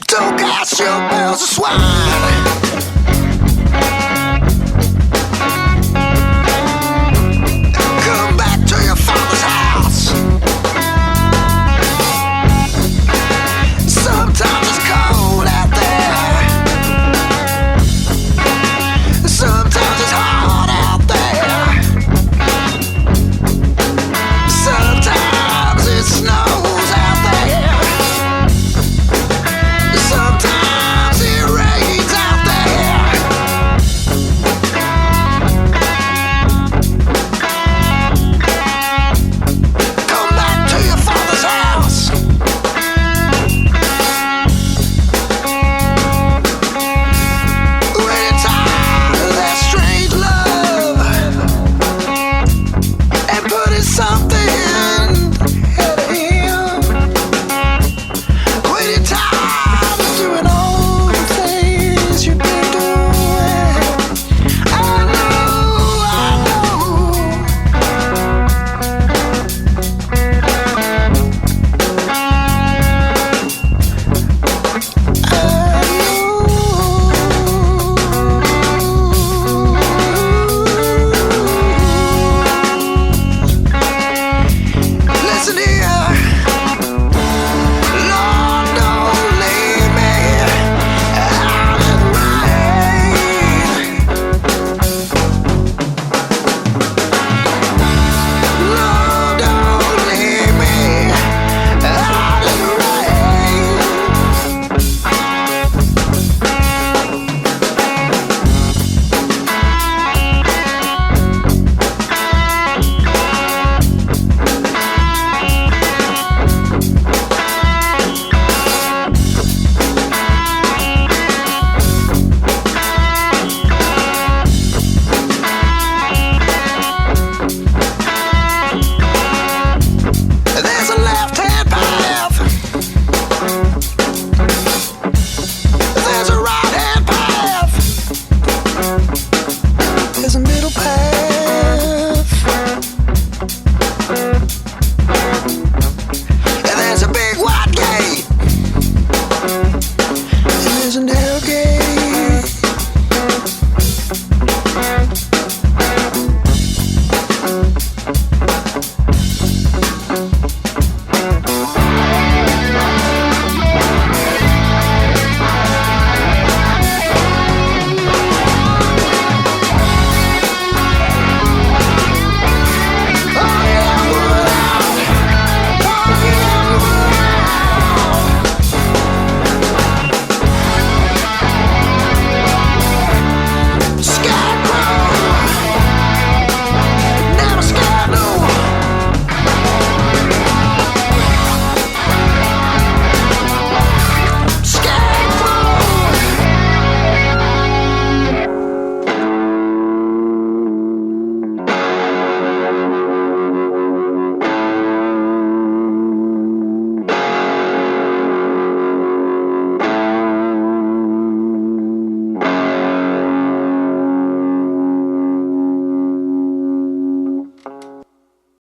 Don't cast your pearls of swine. Come back to your father's house. Sometimes it's cold out there. Sometimes it's hard out there. Sometimes it snows out there. Sometimes it rains out there. Come back to your father's house. When you're tired of that strange love and putting something ahead of him. When you're tired of doing all the things you've been doing. I know, I know. Listen here, Lord, don't leave me out in the rain. Lord, don't leave me out in the There's a left-hand path